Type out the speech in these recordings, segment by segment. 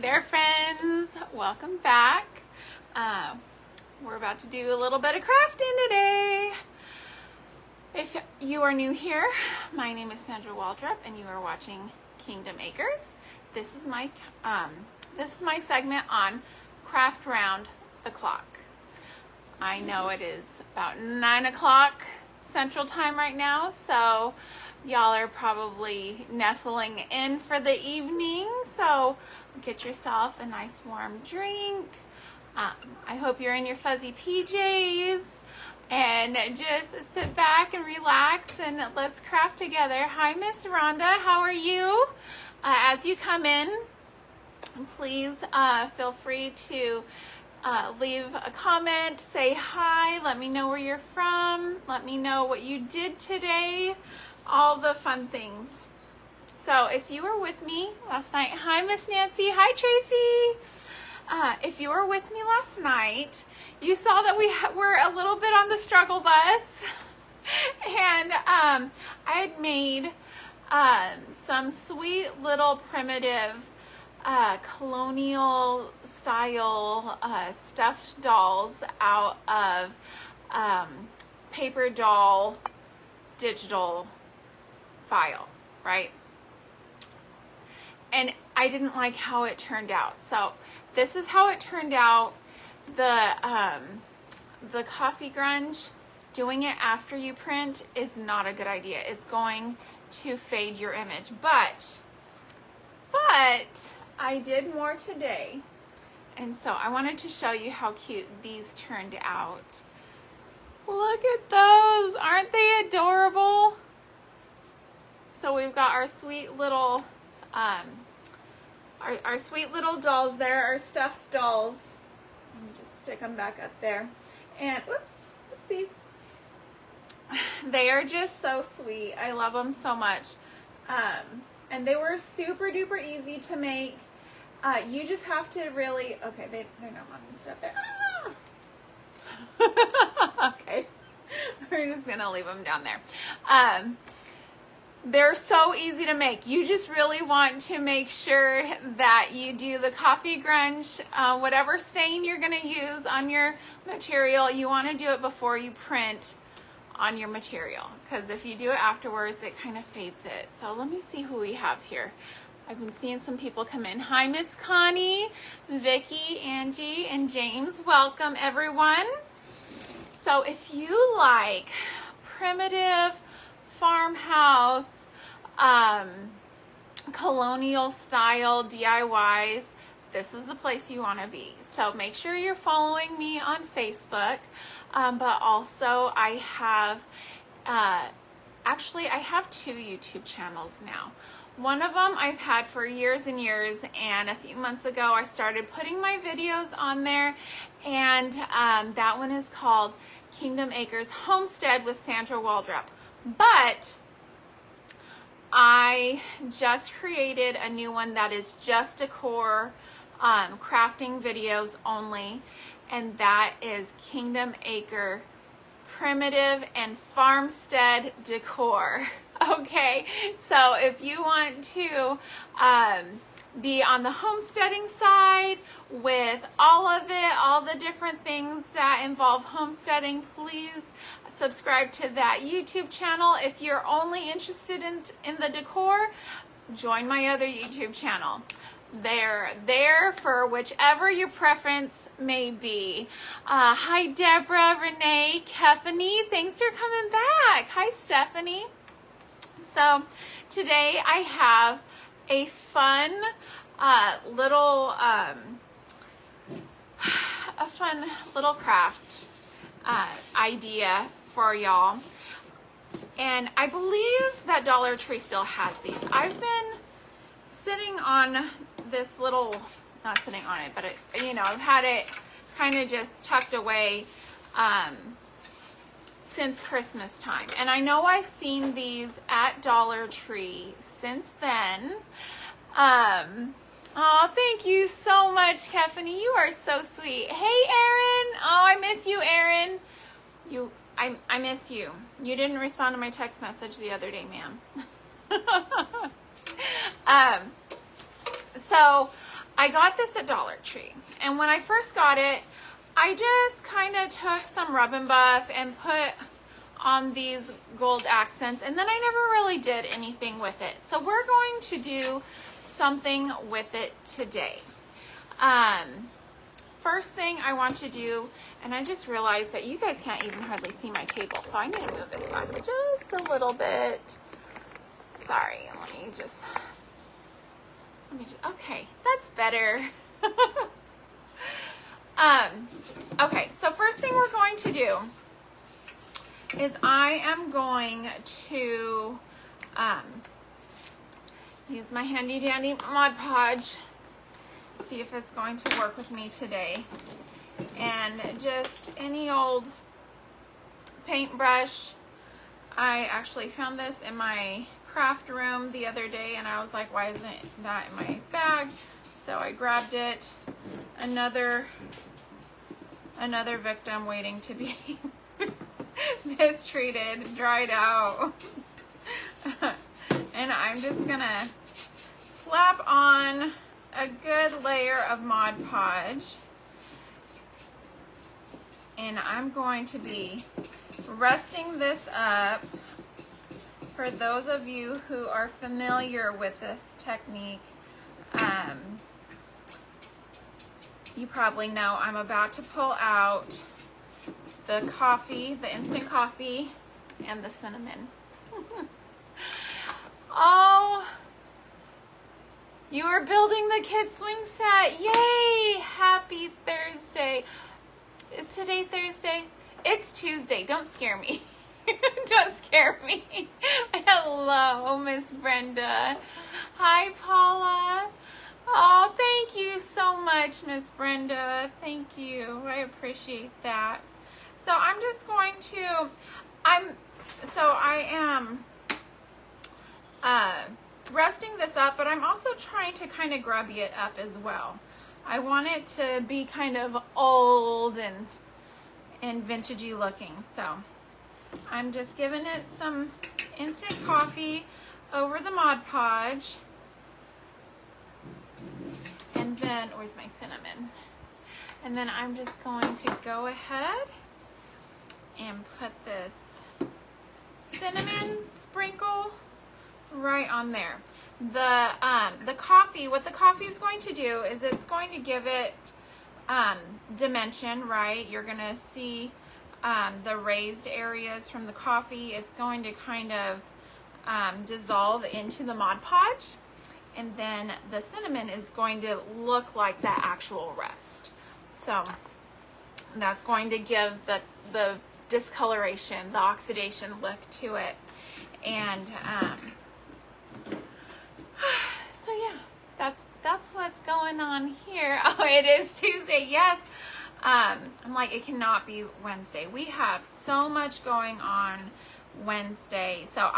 there, friends. Welcome back. We're about to do a little bit of crafting today. If you are new here, my name is Sandra Waldrop, and you are watching Kingdom Acres. This is my segment on craft round the clock. I know it is about 9 o'clock Central Time right now, so y'all are probably nestling in for the evening. So get yourself a nice warm drink. I hope you're in your fuzzy PJs and just sit back and relax and let's craft together. Hi, Miss Rhonda. How are you? As you come in, please feel free to leave a comment, say hi, let me know where you're from, let me know what you did today, all the fun things. So if you were with me last night, hi Miss Nancy, hi Tracy. If you were with me last night, you saw that we were a little bit on the struggle bus, and I had made some sweet little primitive colonial style stuffed dolls out of paper doll digital file, right? And I didn't like how it turned out. So this is how it turned out. The coffee grunge, doing it after you print is not a good idea. It's going to fade your image. But I did more today. And so I wanted to show you how cute these turned out. Look at those. Aren't they adorable? So we've got our sweet little our sweet little dolls there, our stuffed dolls. Let me just stick them back up there. And whoopsies. They are just so sweet. I love them so much. And they were super duper easy to make. You just have to really, okay, they're not wanting to stuff there. Ah! Okay, we're just gonna leave them down there. They're so easy to make. You just really want to make sure that you do the coffee grunge, whatever stain you're gonna use on your material, you wanna do it before you print on your material, because if you do it afterwards, it kind of fades it. So let me see who we have here. I've been seeing some people come in. Hi, Miss Connie, Vicky, Angie, and James. Welcome, everyone. So if you like primitive farmhouse, colonial style DIYs, this is the place you want to be. So make sure you're following me on Facebook, but also I have, actually I have 2 YouTube channels now. One of them I've had for years and years, and a few months ago I started putting my videos on there, and that one is called Kingdom Acres Homestead with Sandra Waldrop. But I just created a new one that is just decor, crafting videos only, and that is Kingdom Acre Primitive and Farmstead Decor. Okay, so if you want to be on the homesteading side with all of it, all the different things that involve homesteading, please subscribe to that YouTube channel. If you're only interested in the decor, join my other YouTube channel. They're there for whichever your preference may be. Hi, Deborah, Renee, Stephanie. Thanks for coming back. Hi, Stephanie. So today I have a fun little craft idea for y'all, and I believe that Dollar Tree still has these. I've been sitting on this little, not sitting on it, but I've had it kind of just tucked away since Christmas time, and I know I've seen these at Dollar Tree since then. Oh, thank you so much, Stephanie. You are so sweet. Hey, Erin. Oh, I miss you, Erin. I miss you. You didn't respond to my text message the other day, ma'am. So I got this at Dollar Tree, and when I first got it, I just kind of took some Rub and Buff and put on these gold accents, and then I never really did anything with it. So we're going to do something with it today. First thing I want to do, and I just realized that you guys can't even hardly see my table, so I need to move this back just a little bit. Sorry, let me just, okay, that's better. Okay, so first thing we're going to do is I am going to use my handy dandy Mod Podge, see if it's going to work with me today, and just any old paintbrush. I actually found this in my craft room the other day, and I was like, why isn't that in my bag? So I grabbed it. Another victim waiting to be mistreated, dried out. And I'm just gonna slap on a good layer of Mod Podge, and I'm going to be resting this up. For those of you who are familiar with this technique, you probably know I'm about to pull out the coffee, the instant coffee, and the cinnamon. Oh, you are building the kids' swing set. Yay! Happy Thursday. Is today Thursday? It's Tuesday. Don't scare me. Don't scare me. Hello, Miss Brenda. Hi, Paula. Oh, thank you so much, Miss Brenda. Thank you. I appreciate that. So I'm just going to, I am resting this up, but I'm also trying to kind of grubby it up as well. I want it to be kind of old and vintagey looking. So I'm just giving it some instant coffee over the Mod Podge. And then, where's my cinnamon? And then I'm just going to go ahead and put this cinnamon sprinkle right on there. The coffee, what the coffee is going to do is it's going to give it dimension, right? You're gonna see the raised areas from the coffee. It's going to kind of dissolve into the Mod Podge, and then the cinnamon is going to look like that actual rest. So that's going to give the discoloration, the oxidation look to it. And so yeah, that's what's going on here. Oh, it is Tuesday, yes. I'm like, it cannot be Wednesday. We have so much going on Wednesday. So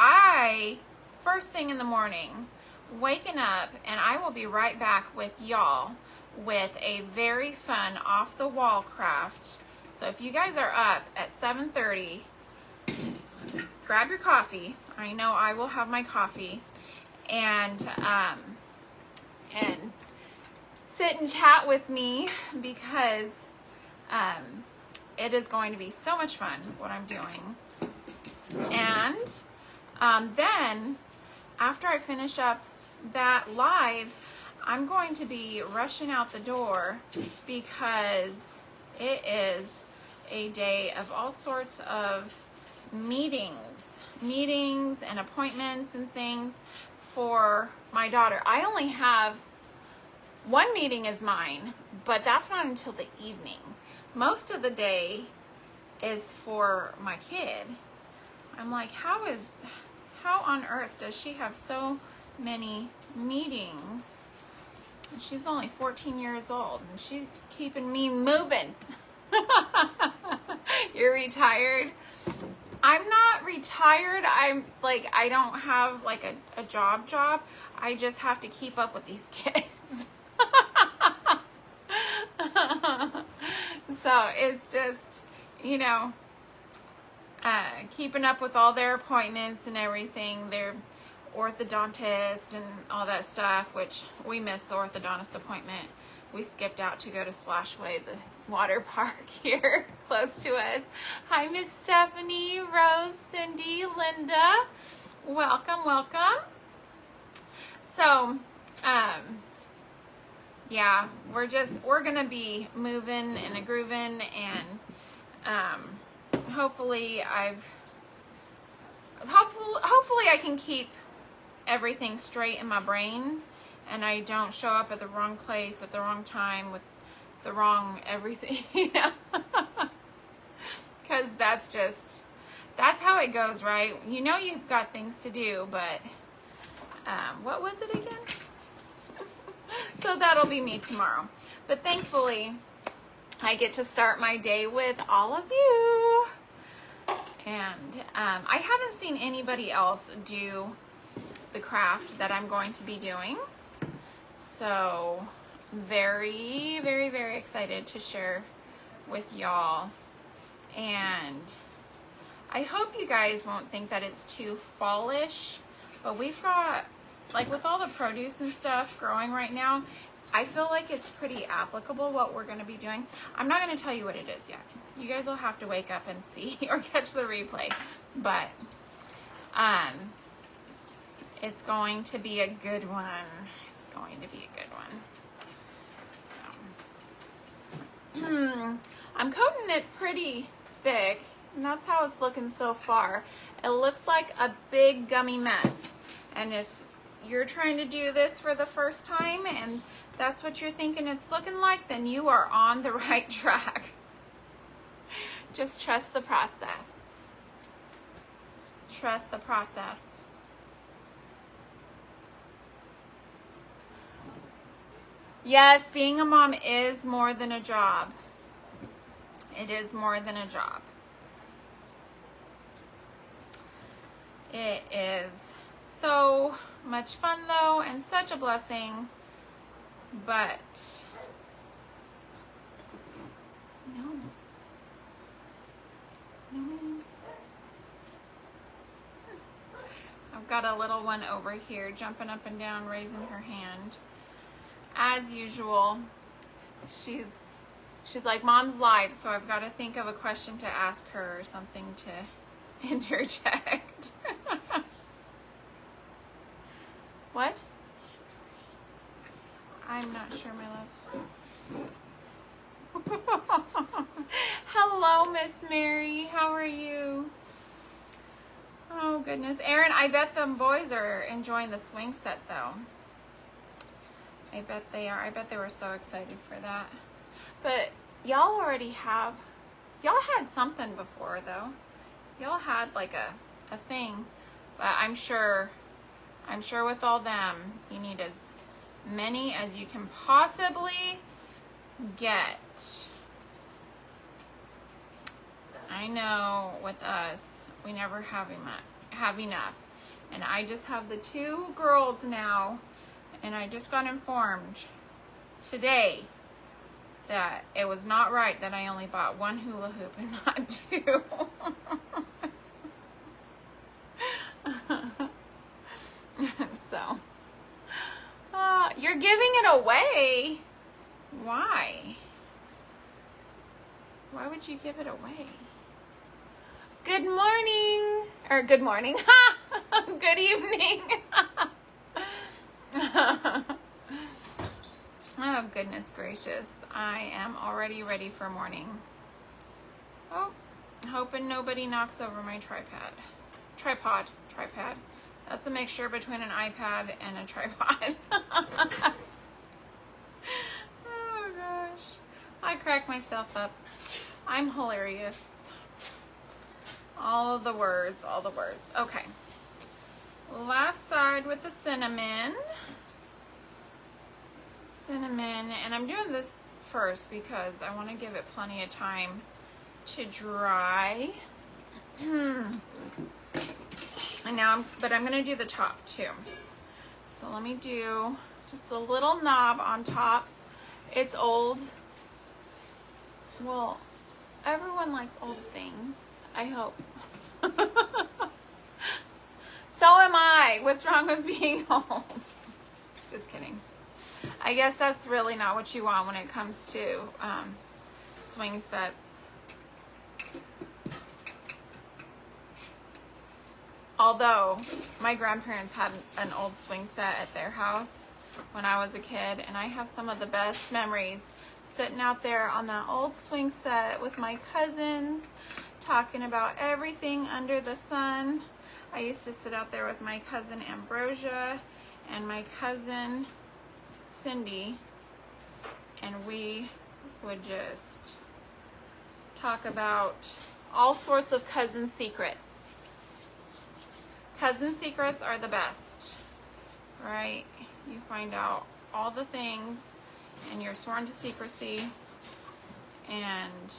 first thing in the morning, waking up, and I will be right back with y'all with a very fun off-the-wall craft. So if you guys are up at 7:30, grab your coffee. I know I will have my coffee, and sit and chat with me, because it is going to be so much fun what I'm doing. And then after I finish up that live, I'm going to be rushing out the door, because it is a day of all sorts of meetings and appointments and things for my daughter. I only have one meeting is mine, but that's not until the evening. Most of the day is for my kid. I'm like, how on earth does she have so many meetings? And she's only 14 years old, and she's keeping me moving. You're retired? I'm not retired. I'm like, I don't have like a job. I just have to keep up with these kids. So it's just, you know, keeping up with all their appointments and everything. They're orthodontist and all that stuff, which we missed the orthodontist appointment. We skipped out to go to Splashway, the water park here close to us. Hi, Miss Stephanie, Rose, Cindy, Linda. Welcome, welcome. So, yeah, we're gonna be moving and a grooving, and hopefully I can keep everything straight in my brain, and I don't show up at the wrong place at the wrong time with the wrong everything, you know, because that's how it goes, right? You know you've got things to do, but what was it again? So that'll be me tomorrow. But thankfully, I get to start my day with all of you. And I haven't seen anybody else do the craft that I'm going to be doing. So very, very, very excited to share with y'all. And I hope you guys won't think that it's too fallish, but we've got, like with all the produce and stuff growing right now, I feel like it's pretty applicable what we're going to be doing. I'm not going to tell you what it is yet. You guys will have to wake up and see or catch the replay. But it's going to be a good one. It's going to be a good one. So I'm coating it pretty thick, and that's how it's looking so far. It looks like a big gummy mess. And if you're trying to do this for the first time and that's what you're thinking it's looking like, then you are on the right track. Just trust the process. Trust the process. Yes, being a mom is more than a job. It is more than a job. It is so much fun though, and such a blessing, but no. I've got a little one over here jumping up and down, raising her hand. As usual, she's like, Mom's live, so I've got to think of a question to ask her or something to interject. What? I'm not sure, my love. Hello, Miss Mary. How are you? Oh, goodness. Aaron, I bet the boys are enjoying the swing set, though. I bet they are. I bet they were so excited for that. But y'all already have, y'all had something before, though. Y'all had like a thing. But I'm sure with all them, you need as many as you can possibly get. I know with us, we never have enough. And I just have the 2 girls now, and I just got informed today that it was not right that I only bought 1 hula hoop and not 2. So, you're giving it away. Why? Why would you give it away? Good morning, or good morning. Good evening. Oh, goodness gracious. I am already ready for morning. Oh, hoping nobody knocks over my tripod. That's a mixture between an iPad and a tripod. Oh gosh, I crack myself up. I'm hilarious. All the words. Okay, last side with the cinnamon, and I'm doing this first because I want to give it plenty of time to dry. And now I'm gonna do the top too. So let me do just the little knob on top. It's old. Well, everyone likes old things, I hope. So am I. What's wrong with being old? Just kidding. I guess that's really not what you want when it comes to swing sets. Although my grandparents had an old swing set at their house when I was a kid, and I have some of the best memories sitting out there on that old swing set with my cousins talking about everything under the sun. I used to sit out there with my cousin Ambrosia and my cousin Cindy, and we would just talk about all sorts of cousin secrets. Cousin secrets are the best, right? You find out all the things and you're sworn to secrecy, and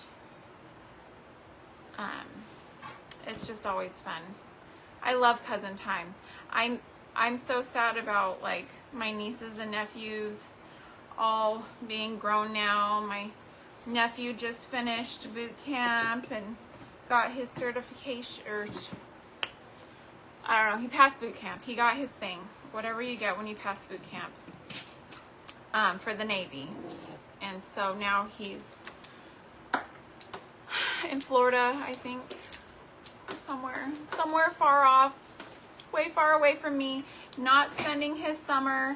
it's just always fun. I love cousin time. I'm so sad about like my nieces and nephews all being grown now. My nephew just finished boot camp and got his certification, or I don't know, he passed boot camp. He got his thing, whatever you get when you pass boot camp, for the Navy. And so now he's in Florida, I think, somewhere far off, way far away from me, not spending his summer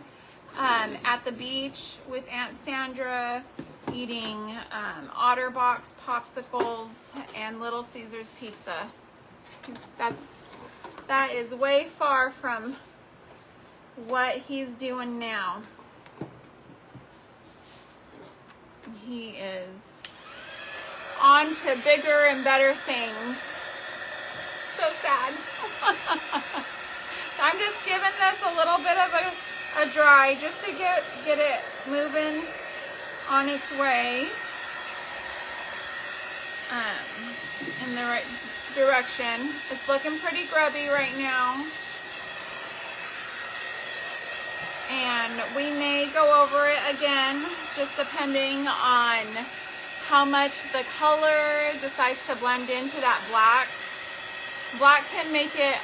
at the beach with Aunt Sandra, eating OtterBox popsicles and Little Caesars pizza. That is way far from what he's doing now. He is on to bigger and better things. So sad. I'm just giving this a little bit of a dry just to get it moving on its way in the right direction. It's looking pretty grubby right now, and we may go over it again, just depending on how much the color decides to blend into that black. Black can make it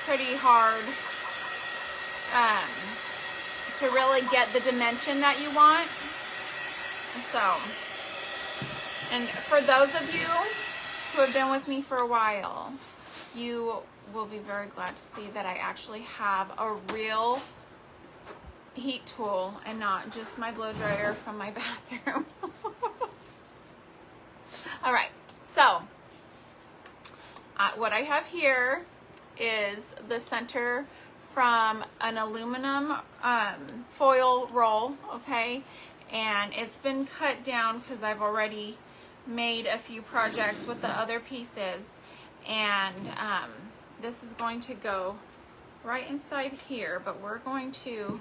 pretty hard to really get the dimension that you want. So, and for those of you who have been with me for a while, you will be very glad to see that I actually have a real heat tool and not just my blow dryer from my bathroom. All right, so what I have here is the center from an aluminum foil roll, okay? And it's been cut down because I've already made a few projects with the other pieces, and this is going to go right inside here, but we're going to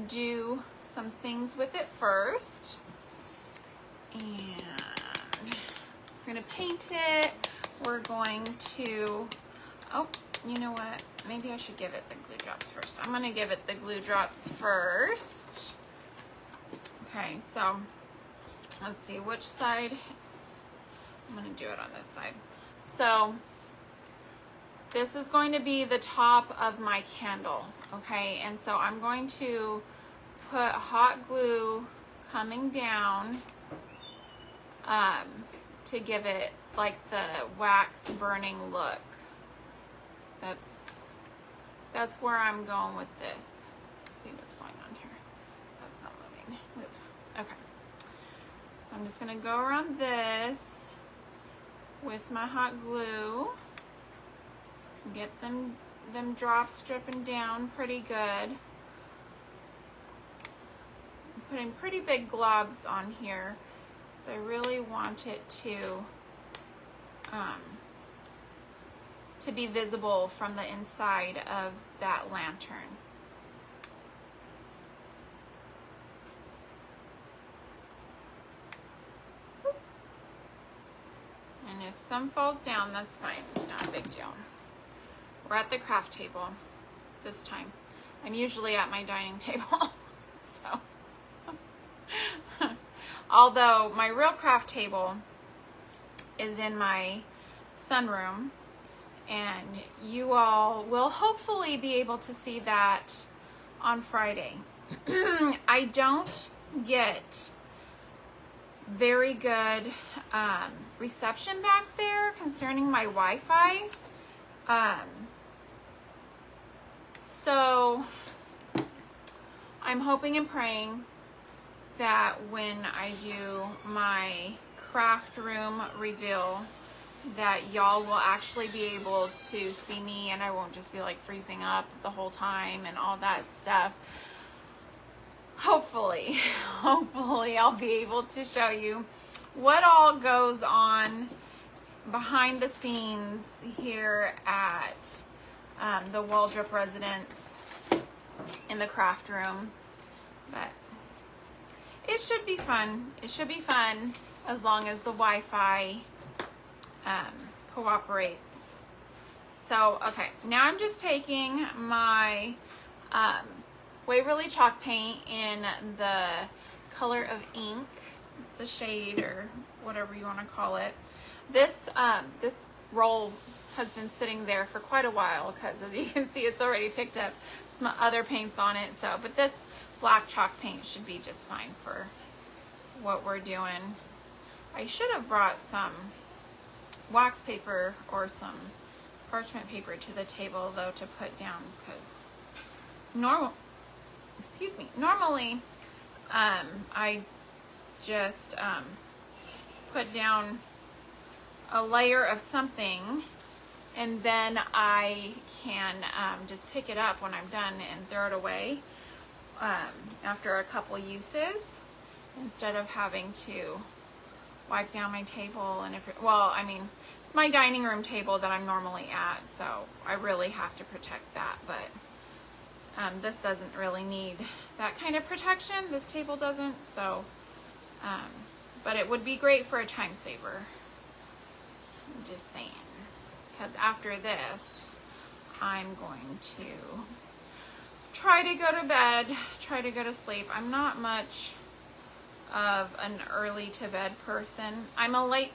do some things with it first, and we're going to paint it. We're going to, oh, you know what, maybe I should give it the glue drops first. I'm going to give it the glue drops first. Okay, so let's see which side. I'm going to do it on this side. So this is going to be the top of my candle, okay? And so I'm going to put hot glue coming down to give it like the wax burning look. That's where I'm going with this. Let's see what's going on here. That's not moving. Move. Okay. So I'm just going to go around this with my hot glue. Get them drops dripping down pretty good. I'm putting pretty big globs on here because I really want it to be visible from the inside of that lantern. And if some falls down, that's fine. It's not a big deal. We're at the craft table this time. I'm usually at my dining table. So, although my real craft table is in my sunroom, and you all will hopefully be able to see that on Friday. I don't get very good reception back there concerning my Wi-Fi. So I'm hoping and praying that when I do my craft room reveal that y'all will actually be able to see me and I won't just be like freezing up the whole time and all that stuff. Hopefully I'll be able to show you what all goes on behind the scenes here at the Waldrop residence in the craft room. But it should be fun. It should be fun as long as the Wi-Fi cooperates. So, okay, now I'm just taking my Waverly chalk paint in the color of ink. It's the shade or whatever you want to call it. This this roll has been sitting there for quite a while because, as you can see, it's already picked up some other paints on it. So, but this black chalk paint should be just fine for what we're doing. I should have brought some wax paper or some parchment paper to the table though to put down, because normally I just put down a layer of something and then I can just pick it up when I'm done and throw it away after a couple uses, instead of having to wipe down my table. And it's my dining room table that I'm normally at, so I really have to protect that. But this doesn't really need that kind of protection. This table doesn't. So, but it would be great for a time saver. I'm just saying. Because after this, I'm going to try to go to bed, try to go to sleep. I'm not much of an early to bed person. I'm a late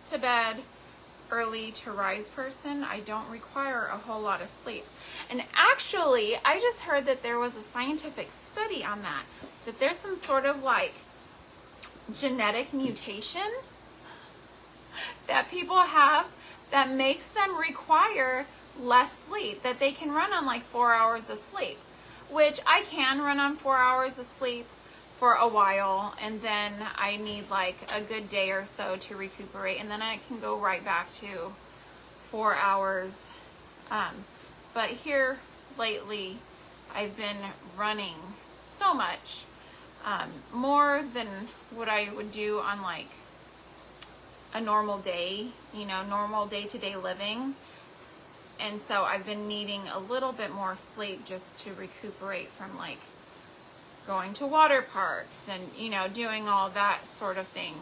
to bed, early to rise person. I don't require a whole lot of sleep. And actually, I just heard that there was a scientific study on that there's some sort of like genetic mutation that people have that makes them require less sleep, that they can run on like 4 hours of sleep, which I can run on 4 hours of sleep for a while, and then I need like a good day or so to recuperate, and then I can go right back to 4 hours. But here lately I've been running so much, more than what I would do on like a normal day, normal day-to-day living. And so I've been needing a little bit more sleep just to recuperate from like going to water parks and, doing all that sort of thing.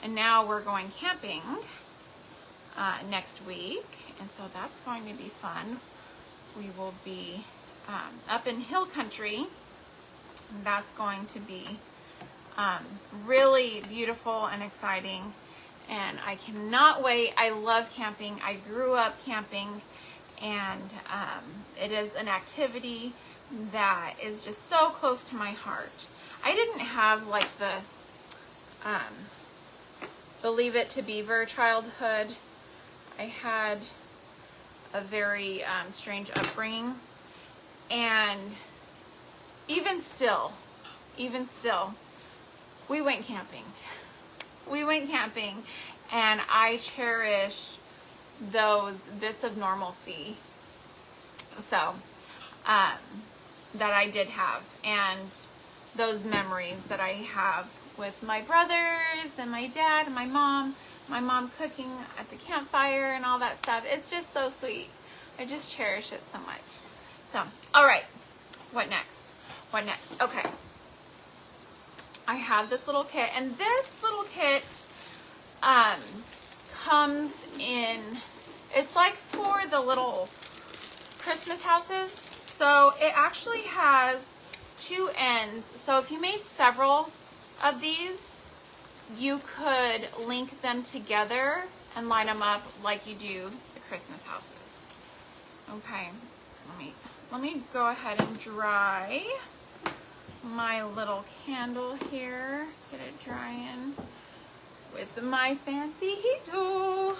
And now we're going camping next week. And so that's going to be fun. We will be up in hill country. And that's going to be really beautiful and exciting. And I cannot wait. I love camping. I grew up camping, and it is an activity that is just so close to my heart. I didn't have like the Leave It to Beaver childhood. I had a very strange upbringing, and even still, we went camping. And I cherish those bits of normalcy, so that I did have, and those memories that I have with my brothers and my dad and my mom cooking at the campfire and all that stuff. It's just so sweet. I just cherish it so much. So, all right, what next? Okay. I have this little kit, and this little kit comes in, it's like for the little Christmas houses. So it actually has two ends. So if you made several of these, you could link them together and line them up like you do the Christmas houses. Okay, let me go ahead and dry my little candle here. Get it drying with my fancy heat tool.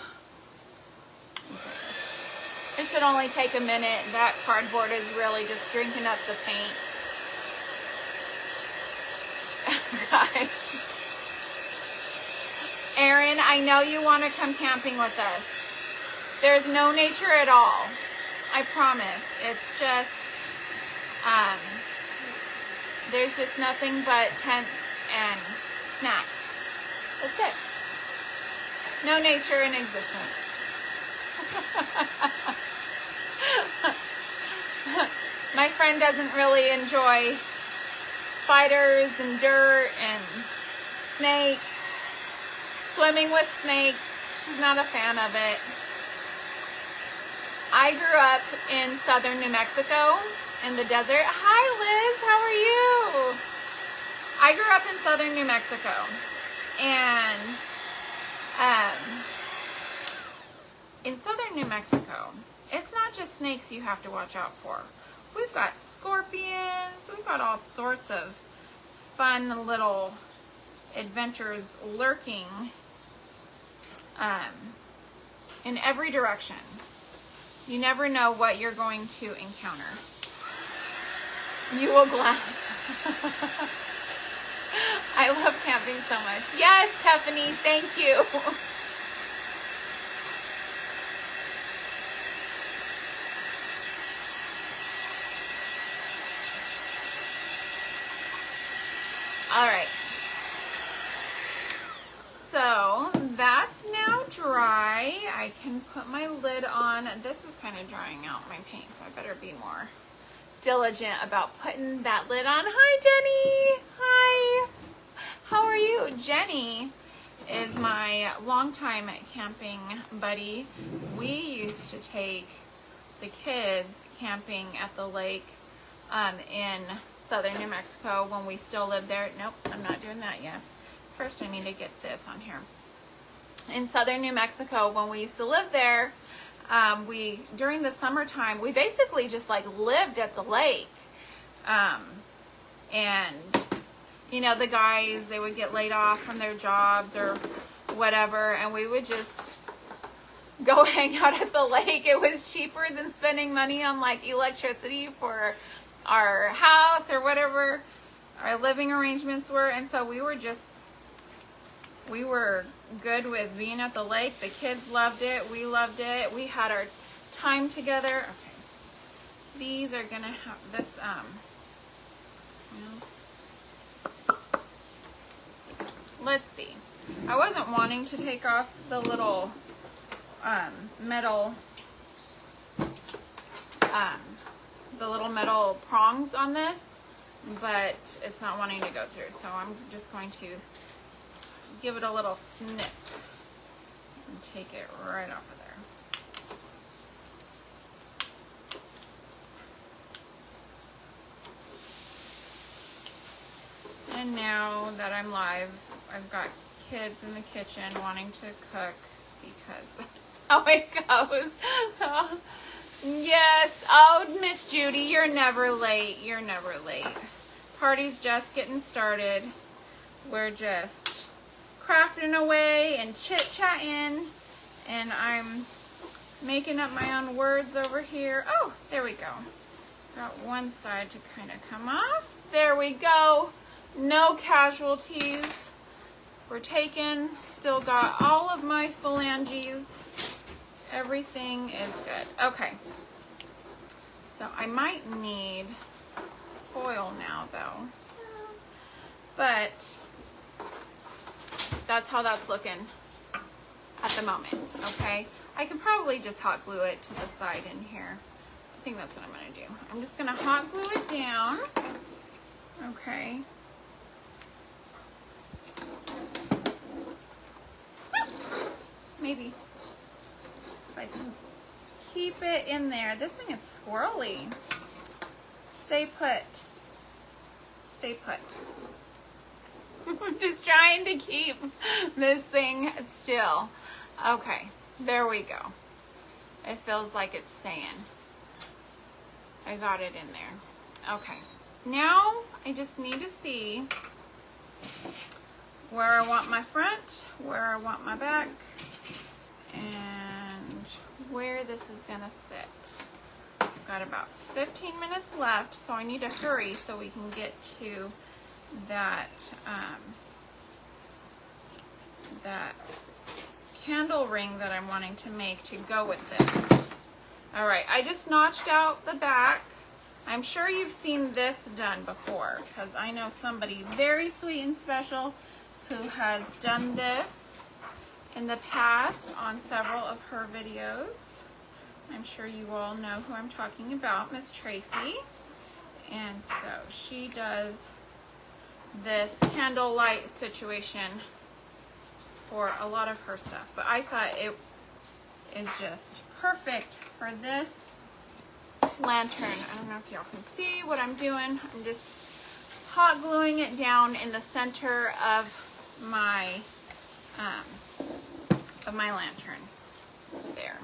Okay. It should only take a minute. That cardboard is really just drinking up the paint. Gosh. Erin, I know you want to come camping with us. There's no nature at all. I promise. It's just, there's just nothing but tents and snacks. That's it. No nature in existence. My friend doesn't really enjoy spiders and dirt and snakes. Swimming with snakes. She's not a fan of it. I grew up in southern New Mexico in the desert. Hi Liz, how are you? I grew up in southern New Mexico, and in southern New Mexico, it's not just snakes you have to watch out for. We've got scorpions, we've got all sorts of fun little adventures lurking in every direction. You never know what you're going to encounter. You will glad. I love camping so much. Yes, Stephanie, thank you. All right. So that's now dry. I can put my lid on. This is kind of drying out my paint, so I better be more diligent about putting that lid on. Hi, Jenny. Hi. How are you? Jenny is my longtime camping buddy. We used to take the kids camping at the lake in southern New Mexico when we still lived there. Nope, I'm not doing that yet. First, I need to get this on here. In southern New Mexico, when we used to live there, during the summertime, we basically just like lived at the lake. And, you know, the guys, they would get laid off from their jobs or whatever, and we would just go hang out at the lake. It was cheaper than spending money on like electricity for our house or whatever our living arrangements were. And so we were good with being at the lake. The kids loved it. We loved it. We had our time together. Okay. These are gonna have this, let's see. I wasn't wanting to take off the little metal prongs on this, but it's not wanting to go through, so I'm just going to give it a little snip and take it right off of there. And now that I'm live, I've got kids in the kitchen wanting to cook because that's how it goes. Oh, yes. Oh, Miss Judy, you're never late. You're never late. Party's just getting started. We're just crafting away and chit-chatting, and I'm making up my own words over here. Oh, there we go. Got one side to kind of come off. There we go. No casualties. We're taken. Still got all of my phalanges. Everything is good. Okay. So I might need foil now though. But that's how that's looking at the moment, okay? I could probably just hot glue it to the side in here. I think that's what I'm gonna do. I'm just gonna hot glue it down, okay? Maybe if I can keep it in there. This thing is squirrely. Stay put. Stay put. I'm just trying to keep this thing still. Okay, there we go. It feels like it's staying. I got it in there. Okay. Now I just need to see where I want my front, where I want my back, and where this is gonna sit. I've got about 15 minutes left, so I need to hurry so we can get to that that candle ring that I'm wanting to make to go with this. All right, I just notched out the back. I'm sure you've seen this done before because I know somebody very sweet and special who has done this in the past on several of her videos. I'm sure you all know who I'm talking about, Miss Tracy. And so she does this candlelight situation for a lot of her stuff. But I thought it is just perfect for this lantern. I don't know if y'all can see what I'm doing. I'm just hot gluing it down in the center of my lantern there.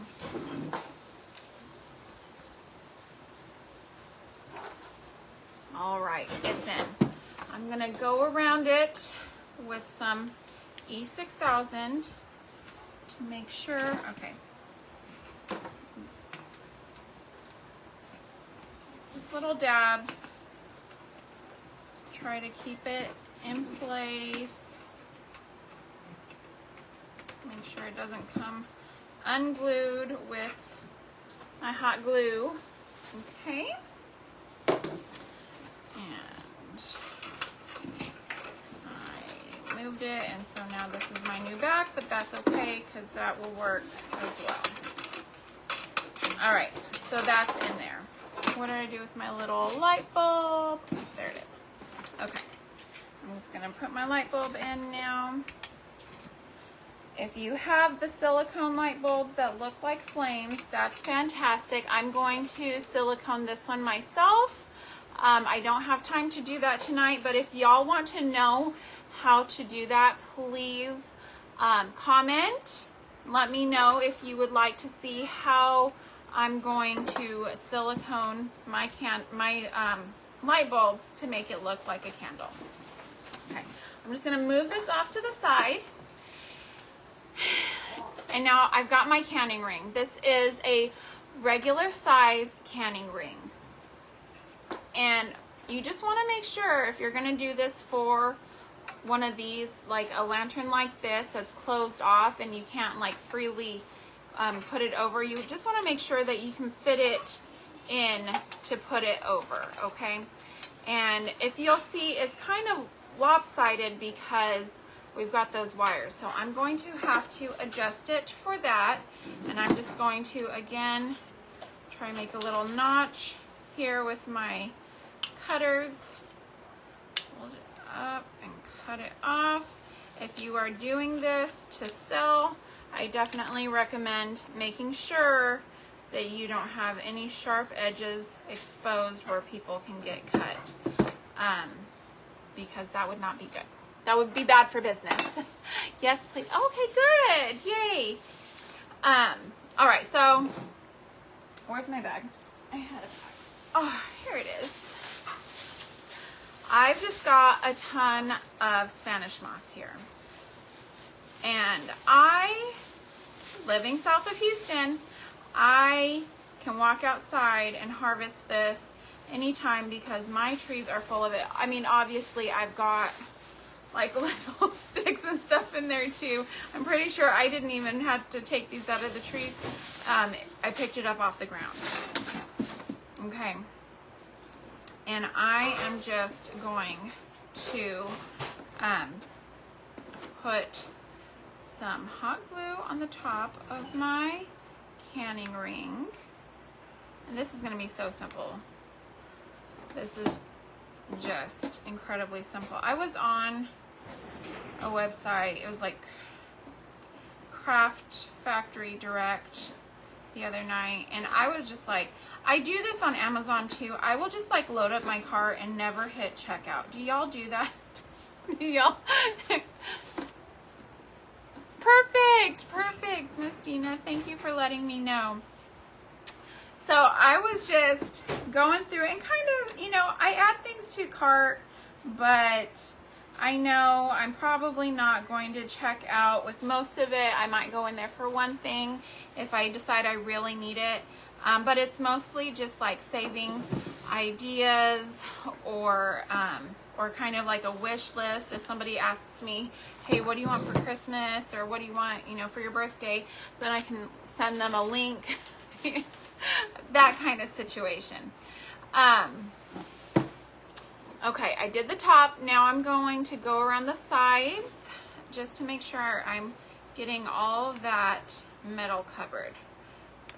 All right, it's in. I'm gonna go around it with some E6000 to make sure. Okay. Just little dabs. Try to keep it in place. Make sure it doesn't come unglued with my hot glue. Okay. And I moved it, and so now this is my new back, but that's okay because that will work as well. All right, so that's in there. What did I do with my little light bulb? There it is. Okay, I'm just gonna put my light bulb in now. If you have the silicone light bulbs that look like flames, that's fantastic. I'm going to silicone this one myself. I don't have time to do that tonight, but if y'all want to know how to do that, please comment. Let me know if you would like to see how I'm going to silicone my light bulb to make it look like a candle. Okay, I'm just gonna move this off to the side. And now I've got my canning ring. This is a regular size canning ring. And you just want to make sure if you're going to do this for one of these, like a lantern like this that's closed off and you can't like freely put it over, you just want to make sure that you can fit it in to put it over, okay? And if you'll see, it's kind of lopsided because we've got those wires. So I'm going to have to adjust it for that. And I'm just going to, again, try and make a little notch here with my cutters. Hold it up and cut it off. If you are doing this to sell, I definitely recommend making sure that you don't have any sharp edges exposed where people can get cut, because that would not be good. That would be bad for business. Yes, please. Okay, good. Yay. All right, so where's my bag? I had a bag. Oh, here it is. I've just got a ton of Spanish moss here. And living south of Houston, I can walk outside and harvest this anytime because my trees are full of it. I mean, obviously I've got like little sticks and stuff in there too. I'm pretty sure I didn't even have to take these out of the tree. I picked it up off the ground. Okay. And I am just going to put some hot glue on the top of my canning ring. And this is going to be so simple. This is just incredibly simple. I was on a website, it was like Craft Factory Direct the other night, and I was just like, I do this on Amazon too. I will just like load up my cart and never hit checkout. Do y'all do that? Do y'all? Perfect, Miss Dina. Thank you for letting me know. So I was just going through and kind of, you know, I add things to cart, but I know I'm probably not going to check out with most of it. I might go in there for one thing if I decide I really need it. But it's mostly just like saving ideas or kind of like a wish list. If somebody asks me, hey, what do you want for Christmas? Or what do you want, you know, for your birthday? Then I can send them a link. That kind of situation. Okay, I did the top. Now I'm going to go around the sides just to make sure I'm getting all of that metal covered.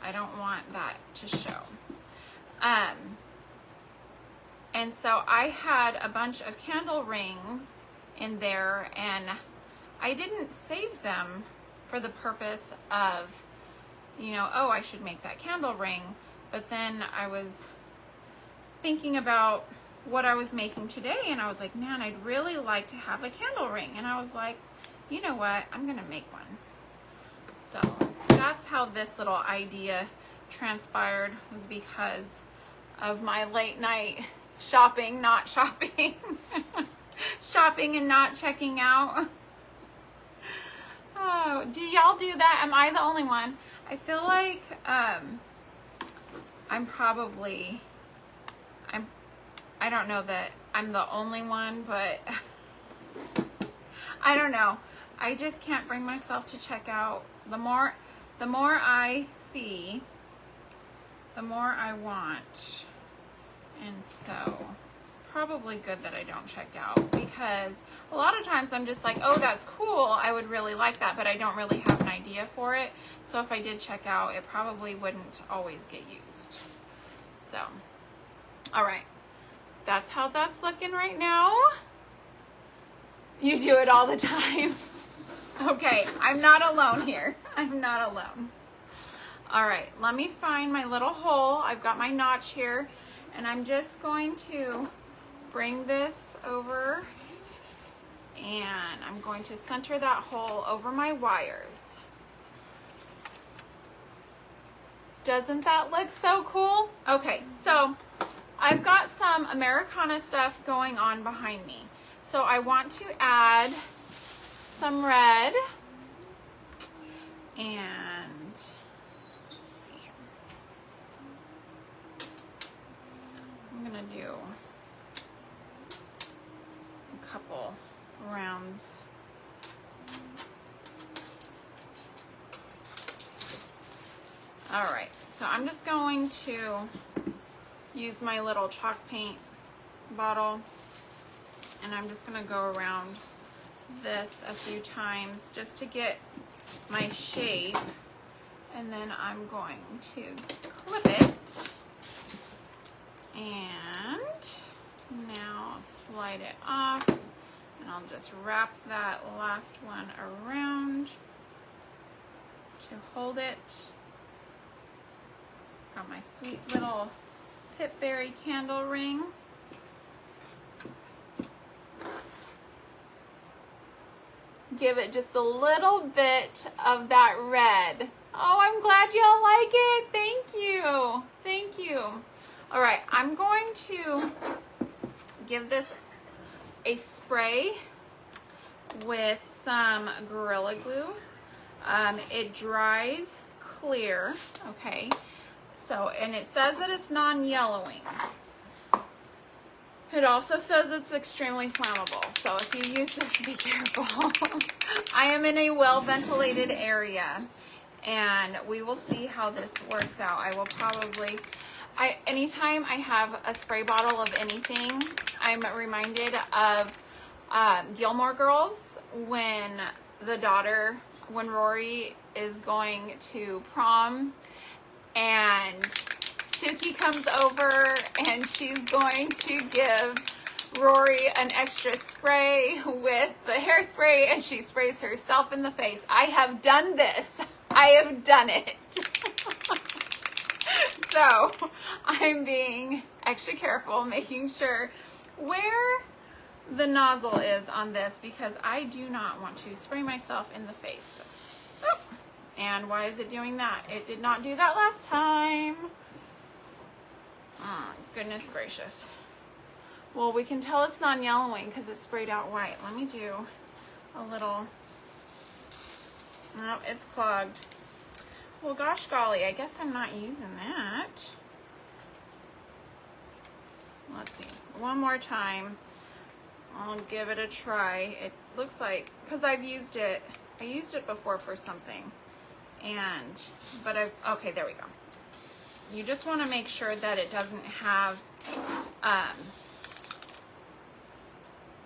I don't want that to show. And so I had a bunch of candle rings in there, and I didn't save them for the purpose of, you know, oh, I should make that candle ring. But then I was thinking about what I was making today, and I was like, man, I'd really like to have a candle ring. And I was like, you know what, I'm gonna make one. So that's how this little idea transpired, was because of my late night shopping, not shopping, shopping and not checking out. Oh, do y'all do that? Am I the only one? I feel like I don't know that I'm the only one, but I don't know. I just can't bring myself to check out. The more I see, the more I want. And so it's probably good that I don't check out, because a lot of times I'm just like, oh, that's cool, I would really like that, but I don't really have an idea for it. So if I did check out, it probably wouldn't always get used. So, all right. That's how that's looking right now. You do it all the time. Okay, I'm not alone here. I'm not alone. All right, let me find my little hole. I've got my notch here, and I'm just going to bring this over, and I'm going to center that hole over my wires. Doesn't that look so cool? Okay, so I've got some Americana stuff going on behind me. So I want to add some red, and let's see here. I'm gonna do a couple rounds. All right, so I'm just going to use my little chalk paint bottle, and I'm just gonna go around this a few times just to get my shape, and then I'm going to clip it, and now I'll slide it off, and I'll just wrap that last one around to hold it. Got my sweet little Pipberry candle ring. Give it just a little bit of that red. Oh, I'm glad y'all like it. Thank you. Thank you. All right, I'm going to give this a spray with some Gorilla Glue. It dries clear, okay? So, and it says that it's non-yellowing. It also says it's extremely flammable, so if you use this, be careful. I am in a well-ventilated area, and we will see how this works out. I will probably, anytime I have a spray bottle of anything, I'm reminded of Gilmore Girls, when Rory is going to prom, and Suki comes over and she's going to give Rory an extra spray with the hairspray, and she sprays herself in the face. I have done this. I have done it. So I'm being extra careful, making sure where the nozzle is on this, because I do not want to spray myself in the face. Oh. And why is it doing that? It did not do that last time. Oh, goodness gracious. Well, we can tell it's non-yellowing because it's sprayed out white. Let me do a little. Oh, it's clogged. Well, gosh golly, I guess I'm not using that. Let's see. One more time. I'll give it a try. It looks like, because I used it before for something. Okay, there we go. You just want to make sure that it doesn't have,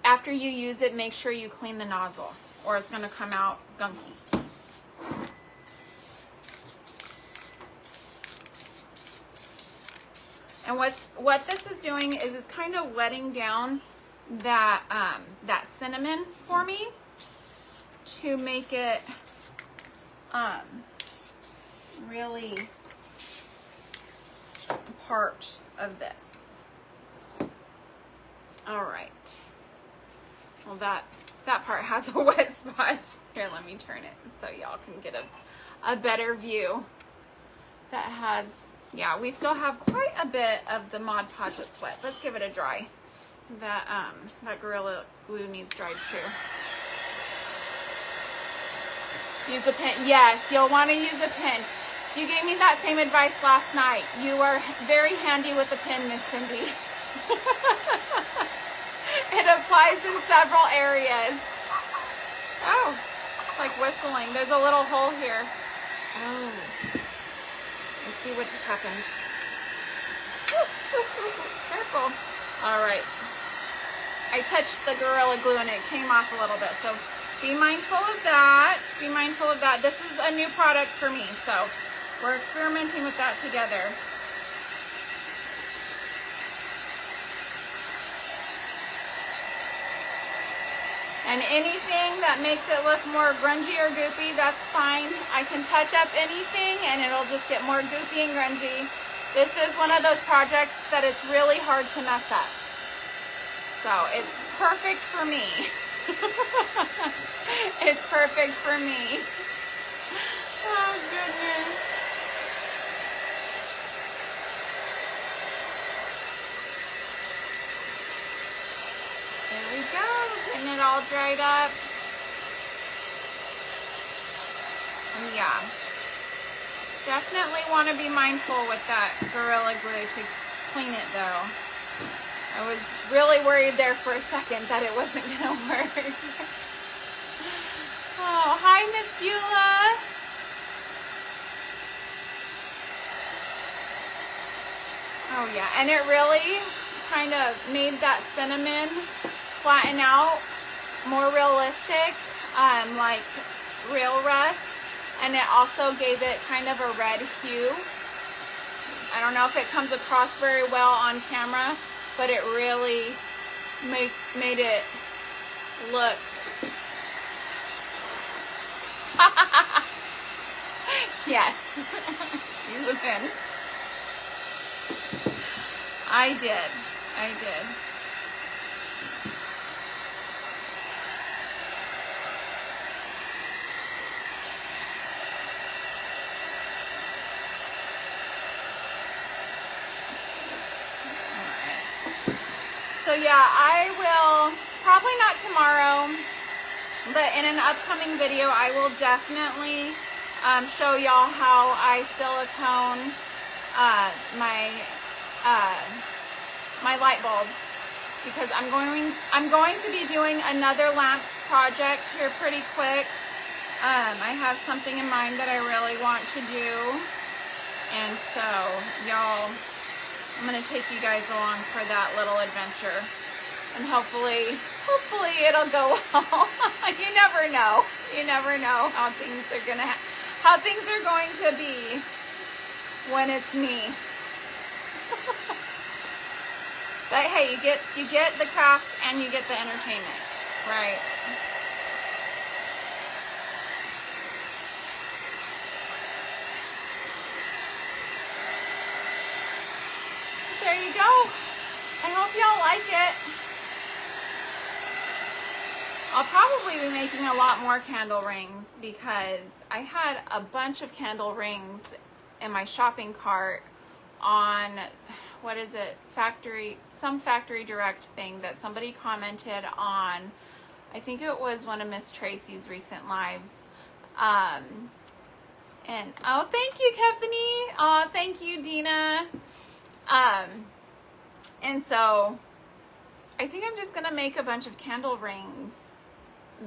after you use it, make sure you clean the nozzle or it's going to come out gunky. And what this is doing is it's kind of wetting down that that cinnamon for me to make it really part of this. All right. Well, that part has a wet spot. Here, let me turn it so y'all can get a better view. That has, yeah, we still have quite a bit of the Mod Podge that's wet. Let's give it a dry. That Gorilla Glue needs dried too. Use a pin. Yes, you'll want to use a pin. You gave me that same advice last night. You are very handy with the pin, Miss Cindy. It applies in several areas. Oh, it's like whistling. There's a little hole here. Oh. Let's see what just happened. Careful. All right. I touched the Gorilla Glue and it came off a little bit. So be mindful of that. Be mindful of that. This is a new product for me. So we're experimenting with that together. And anything that makes it look more grungy or goopy, that's fine. I can touch up anything and it'll just get more goopy and grungy. This is one of those projects that it's really hard to mess up. So it's perfect for me. It's perfect for me. Oh, goodness. There we go, getting it all dried up. And yeah, definitely want to be mindful with that Gorilla Glue to clean it though. I was really worried there for a second that it wasn't going to work. Oh, hi Miss Beulah. Oh yeah, and it really kind of made that cinnamon flatten out more realistic, like real rust, and it also gave it kind of a red hue. I don't know if it comes across very well on camera, but it really made it look yes. Use a pin. I did. So yeah, I will, probably not tomorrow, but in an upcoming video, I will definitely show y'all how I silicone my light bulbs, because I'm going to be doing another lamp project here pretty quick. I have something in mind that I really want to do, and so y'all, I'm going to take you guys along for that little adventure, and hopefully it'll go well. You never know how things are going to be when it's me. But hey, you get the crafts and you get the entertainment, right? There you go. I hope y'all like it. I'll probably be making a lot more candle rings because I had a bunch of candle rings in my shopping cart on what is it, some factory direct thing that somebody commented on. I think it was one of Miss Tracy's recent lives. And oh, thank you, Kefany. Oh, thank you, Dina. And so I think I'm just gonna make a bunch of candle rings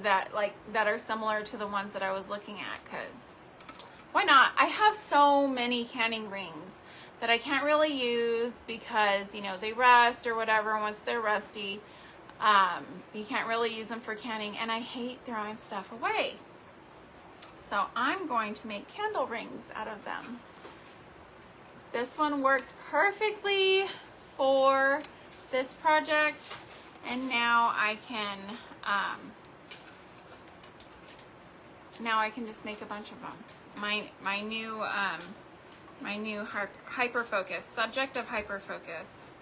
that are similar to the ones that I was looking at, because why not? I have so many canning rings that I can't really use because, you know, they rust or whatever. Once they're rusty, you can't really use them for canning, and I hate throwing stuff away. So I'm going to make candle rings out of them. This one worked perfectly for this project, and now I can just make a bunch of them. My new hyper focus, subject of hyper focus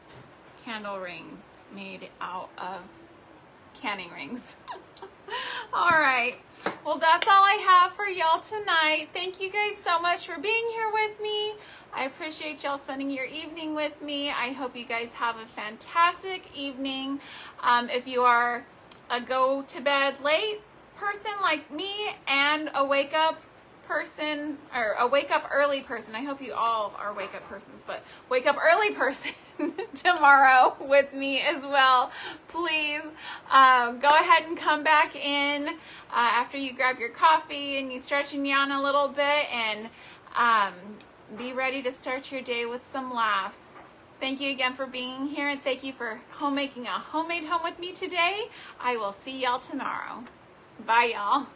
candle rings made out of canning rings. All right, well, that's all I have for y'all tonight. Thank you guys so much for being here with me. I appreciate y'all spending your evening with me. I hope you guys have a fantastic evening. If you are a go to bed late person like me and a wake up person, or a wake up early person, I hope you all are wake up persons, but wake up early person tomorrow with me as well, please go ahead and come back in after you grab your coffee and you stretch and yawn a little bit, and be ready to start your day with some laughs. Thank you again for being here, and thank you for making a homemade home with me today. I will see y'all tomorrow. Bye, y'all.